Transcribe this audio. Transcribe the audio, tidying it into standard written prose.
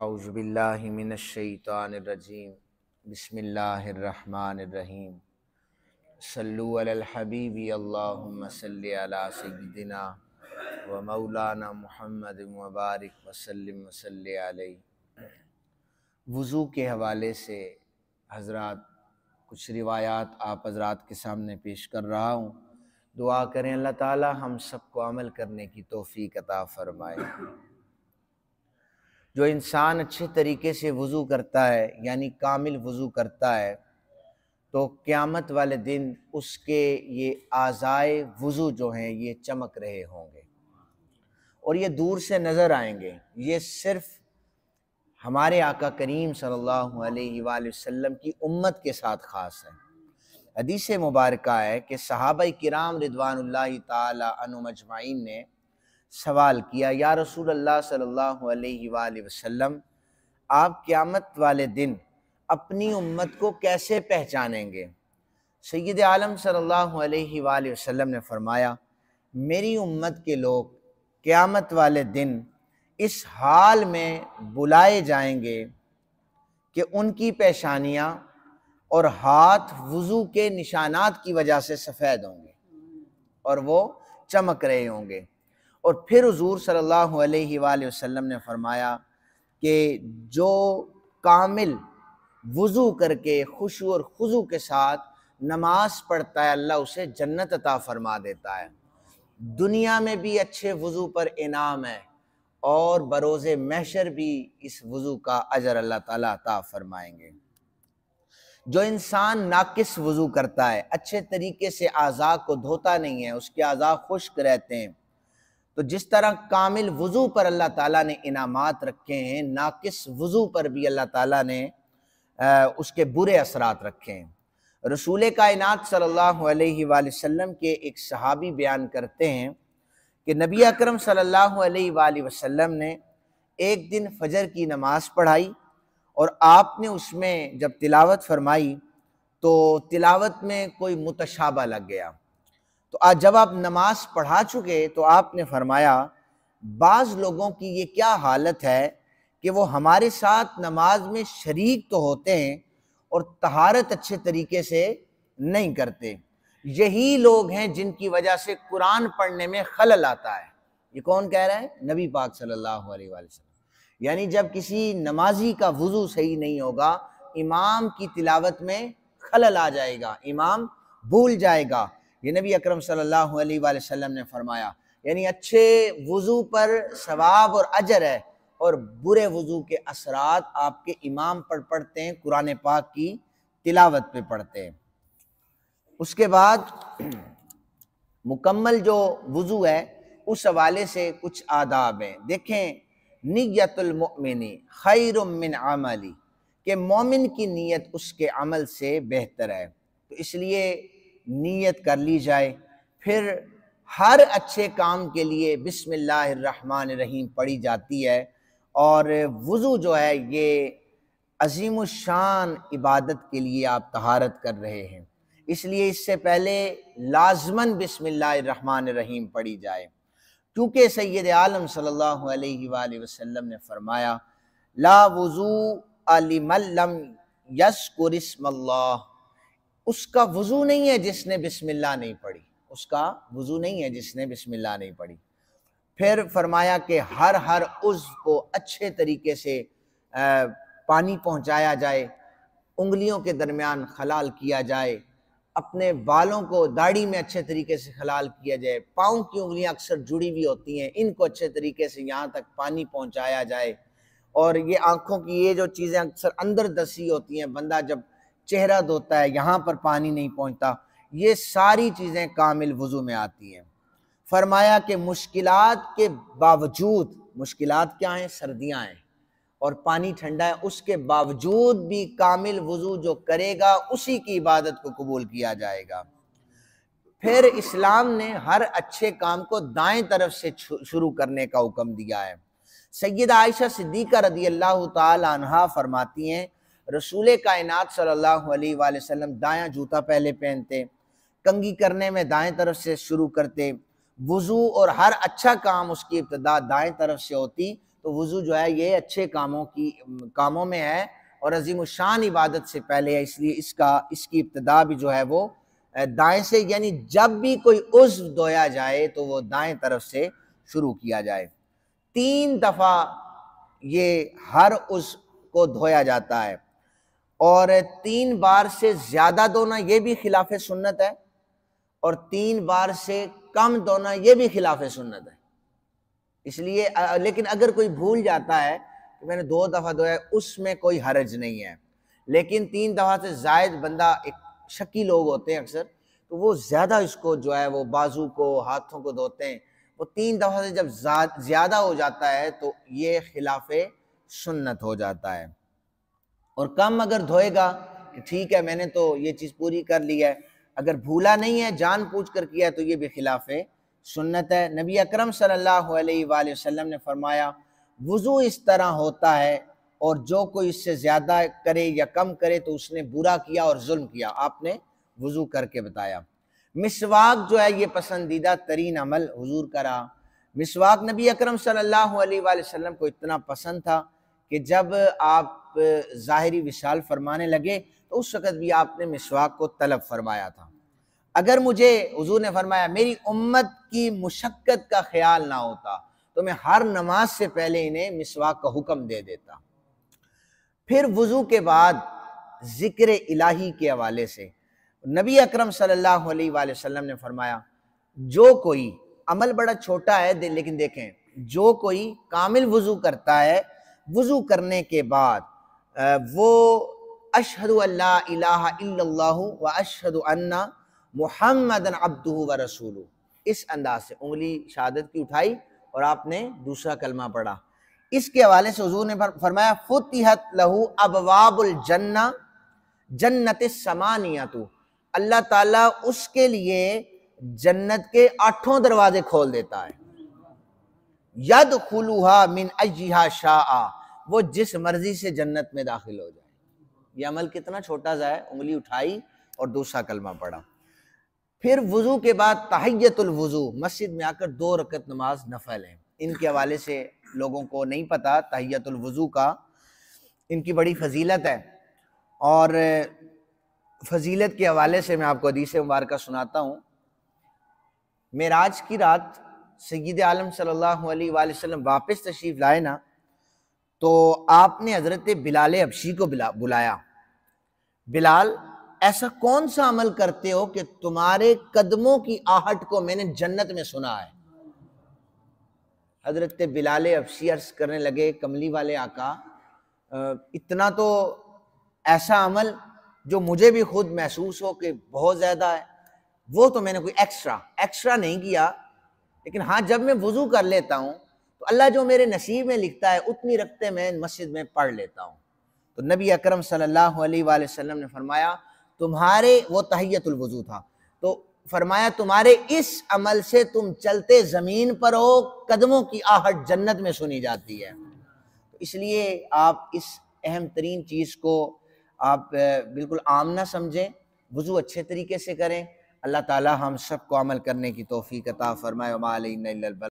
اعوذ باللہ من الشیطان الرجیم بسم اللہ الرحمن الرحیم صلو علی الحبیب اللہم صلی علی سیدنا و مولانا محمد مبارک وسلم وصلی علیہ۔ وضو کے حوالے سے حضرات کچھ روایات آپ حضرات کے سامنے پیش کر رہا ہوں۔ دعا کریں اللہ تعالی ہم سب کو عمل کرنے کی توفیق عطا فرمائے۔ جو انسان اچھے طریقے سے وضو کرتا ہے یعنی کامل وضو کرتا ہے تو قیامت والے دن اس کے یہ اعضائے وضو جو ہیں یہ چمک رہے ہوں گے اور یہ دور سے نظر آئیں گے۔ یہ صرف ہمارے آقا کریم صلی اللہ علیہ وآلہ وسلم کی امت کے ساتھ خاص ہے۔ حدیث مبارکہ ہے کہ صحابہ کرام رضوان اللہ تعالی عنہم اجمعین نے سوال کیا، یا رسول اللہ صلی اللہ علیہ وآلہ وسلم آپ قیامت والے دن اپنی امت کو کیسے پہچانیں گے؟ سید عالم صلی اللہ علیہ وآلہ وسلم نے فرمایا، میری امت کے لوگ قیامت والے دن اس حال میں بلائے جائیں گے کہ ان کی پیشانیاں اور ہاتھ وضو کے نشانات کی وجہ سے سفید ہوں گے اور وہ چمک رہے ہوں گے۔ اور پھر حضور صلی اللہ علیہ وآلہ وسلم نے فرمایا کہ جو کامل وضو کر کے خشوع اور خضوع کے ساتھ نماز پڑھتا ہے اللہ اسے جنت عطا فرما دیتا ہے۔ دنیا میں بھی اچھے وضو پر انعام ہے اور بروز محشر بھی اس وضو کا اجر اللہ تعالیٰ عطا فرمائیں گے۔ جو انسان ناقص وضو کرتا ہے، اچھے طریقے سے اعضاء کو دھوتا نہیں ہے، اس کے اعضاء خشک رہتے ہیں، تو جس طرح کامل وضو پر اللہ تعالیٰ نے انعامات رکھے ہیں، ناقص وضو پر بھی اللہ تعالیٰ نے اس کے برے اثرات رکھے ہیں۔ رسول کائنات صلی اللہ علیہ وآلہ وسلم کے ایک صحابی بیان کرتے ہیں کہ نبی اکرم صلی اللہ علیہ وآلہ وسلم نے ایک دن فجر کی نماز پڑھائی اور آپ نے اس میں جب تلاوت فرمائی تو تلاوت میں کوئی متشابہ لگ گیا۔ تو آج جب آپ نماز پڑھا چکے تو آپ نے فرمایا بعض لوگوں کی یہ کیا حالت ہے کہ وہ ہمارے ساتھ نماز میں شریک تو ہوتے ہیں اور طہارت اچھے طریقے سے نہیں کرتے۔ یہی لوگ ہیں جن کی وجہ سے قرآن پڑھنے میں خلل آتا ہے۔ یہ کون کہہ رہا ہے؟ نبی پاک صلی اللہ علیہ وآلہ وسلم۔ یعنی جب کسی نمازی کا وضو صحیح نہیں ہوگا، امام کی تلاوت میں خلل آ جائے گا، امام بھول جائے گا۔ یہ نبی اکرم صلی اللہ علیہ وآلہ وسلم نے فرمایا، یعنی اچھے وضو پر ثواب اور اجر ہے اور برے وضو کے اثرات آپ کے امام پر پڑھتے ہیں، قرآن پاک کی تلاوت پہ پڑھتے ہیں۔ اس کے بعد مکمل جو وضو ہے اس حوالے سے کچھ آداب ہیں۔ دیکھیں، نیت المؤمن خیر من عملی، کہ مومن کی نیت اس کے عمل سے بہتر ہے، تو اس لیے نیت کر لی جائے۔ پھر ہر اچھے کام کے لیے بسم اللہ الرحمن الرحیم پڑھی جاتی ہے، اور وضو جو ہے یہ عظیم الشان عبادت کے لیے آپ طہارت کر رہے ہیں، اس لیے اس سے پہلے لازماً بسم اللہ الرحمن الرحیم پڑھی جائے، کیونکہ سید عالم صلی اللہ علیہ وآلہ وسلم نے فرمایا لا وضوء لمن لم یذکر اسم اللہ، اس کا وضو نہیں ہے جس نے بسم اللہ نہیں پڑھی، اس کا وضو نہیں ہے جس نے بسم اللہ نہیں پڑھی۔ پھر فرمایا کہ ہر عضو کو اچھے طریقے سے پانی پہنچایا جائے، انگلیوں کے درمیان خلال کیا جائے، اپنے بالوں کو داڑھی میں اچھے طریقے سے خلال کیا جائے، پاؤں کی انگلیاں اکثر جڑی ہوئی ہوتی ہیں، ان کو اچھے طریقے سے یہاں تک پانی پہنچایا جائے، اور یہ آنکھوں کی یہ جو چیزیں اکثر اندر دسی ہوتی ہیں، بندہ جب چہرہ دھوتا ہے یہاں پر پانی نہیں پہنچتا، یہ ساری چیزیں کامل وضو میں آتی ہیں۔ فرمایا کہ مشکلات کے باوجود، مشکلات کیا ہیں؟ سردیاں ہیں اور پانی ٹھنڈا ہے، اس کے باوجود بھی کامل وضو جو کرے گا اسی کی عبادت کو قبول کیا جائے گا۔ پھر اسلام نے ہر اچھے کام کو دائیں طرف سے شروع کرنے کا حکم دیا ہے۔ سیدہ عائشہ صدیقہ رضی اللہ تعالی عنہا فرماتی ہیں رسول کائنات صلی اللہ علیہ وآلہ وسلم دایاں جوتا پہلے پہنتے، کنگھی کرنے میں دائیں طرف سے شروع کرتے، وضو اور ہر اچھا کام اس کی ابتدا دائیں طرف سے ہوتی، تو وضو جو ہے یہ اچھے کاموں میں ہے اور عظیم الشان عبادت سے پہلے ہے، اس لیے اس کی ابتدا بھی جو ہے وہ دائیں سے، یعنی جب بھی کوئی عضو دھویا جائے تو وہ دائیں طرف سے شروع کیا جائے۔ 3 دفعہ یہ ہر عضو کو دھویا جاتا ہے، اور 3 بار سے زیادہ دھونا یہ بھی خلاف سنت ہے، اور 3 بار سے کم دھونا یہ بھی خلاف سنت ہے۔ اس لیے لیکن اگر کوئی بھول جاتا ہے کہ میں نے 2 دفعہ دھویا، اس میں کوئی حرج نہیں ہے، لیکن 3 دفعہ سے زائد بندہ، ایک شکی لوگ ہوتے ہیں اکثر، تو وہ زیادہ اس کو جو ہے وہ بازو کو، ہاتھوں کو دھوتے ہیں، وہ 3 دفعہ سے جب زیادہ ہو جاتا ہے تو یہ خلاف سنت ہو جاتا ہے۔ اور کم اگر دھوئے گا کہ ٹھیک ہے میں نے تو یہ چیز پوری کر لی ہے، اگر بھولا نہیں ہے، جان پوچھ کر کیا ہے، تو یہ بھی خلاف سنت ہے۔ نبی اکرم صلی اللہ علیہ وآلہ وسلم نے فرمایا وضو اس طرح ہوتا ہے، اور جو کوئی اس سے زیادہ کرے یا کم کرے تو اس نے برا کیا اور ظلم کیا۔ آپ نے وضو کر کے بتایا۔ مسواک جو ہے یہ پسندیدہ ترین عمل حضور کا رہا۔ مسواک نبی اکرم صلی اللہ علیہ وآلہ وسلم کو اتنا پسند تھا کہ جب آپ ظاہری وصال فرمانے لگے تو اس وقت بھی آپ نے مسواک کو طلب فرمایا تھا۔ اگر مجھے حضور نے فرمایا میری امت کی مشقت کا خیال نہ ہوتا تو میں ہر نماز سے پہلے انہیں مسواک کا حکم دے دیتا۔ پھر وضو کے بعد ذکر الہی کے حوالے سے نبی اکرم صلی اللہ علیہ وآلہ وسلم نے فرمایا جو کوئی عمل بڑا چھوٹا ہے لیکن دیکھیں، جو کوئی کامل وضو کرتا ہے، وضو کرنے کے بعد وہ اشہد ان لا الہ الا اللہ و اشہد ان محمد عبدہ و رسولہ، اس انداز سے انگلی شہادت کی اٹھائی اور آپ نے دوسرا کلمہ پڑھا۔ اس کے حوالے سے حضور نے فرمایا فتحت لہ ابواب الجنہ جنت الثمانیۃ، اللہ تعالیٰ اس کے لیے جنت کے 8 دروازے کھول دیتا ہے، یدخلھا من ایھا شاء، وہ جس مرضی سے جنت میں داخل ہو جائے۔ یہ عمل کتنا چھوٹا سا ہے، انگلی اٹھائی اور دوسرا کلمہ پڑھا۔ پھر وضو کے بعد تحیۃ الوضو، مسجد میں آ کر 2 رکعت نماز نفل ہے۔ ان کے حوالے سے لوگوں کو نہیں پتا تحیۃ الوضو کا، ان کی بڑی فضیلت ہے، اور فضیلت کے حوالے سے میں آپ کو حدیث مبارکہ سناتا ہوں۔ معراج کی رات سید عالم صلی اللہ علیہ وآلہ وسلم واپس تشریف لائے نا، تو آپ نے حضرت بلال حبشی کو بلایا۔ بلال، ایسا کون سا عمل کرتے ہو کہ تمہارے قدموں کی آہٹ کو میں نے جنت میں سنا ہے؟ حضرت بلال حبشی عرض کرنے لگے کملی والے آقا، اتنا تو ایسا عمل جو مجھے بھی خود محسوس ہو کہ بہت زیادہ ہے، وہ تو میں نے کوئی ایکسٹرا نہیں کیا، لیکن ہاں جب میں وضو کر لیتا ہوں تو اللہ جو میرے نصیب میں لکھتا ہے اتنی رکعتیں میں مسجد میں پڑھ لیتا ہوں۔ تو نبی اکرم صلی اللہ علیہ وآلہ وسلم نے فرمایا تمہارے، وہ تحیۃ الوضو تھا، تو فرمایا تمہارے اس عمل سے تم چلتے زمین پر ہو، قدموں کی آہٹ جنت میں سنی جاتی ہے۔ اس لیے آپ اس اہم ترین چیز کو آپ بالکل عام نہ سمجھیں، وضو اچھے طریقے سے کریں۔ اللہ تعالی ہم سب کو عمل کرنے کی توفیق عطا فرمائے۔ وما علینا الا البلاغ۔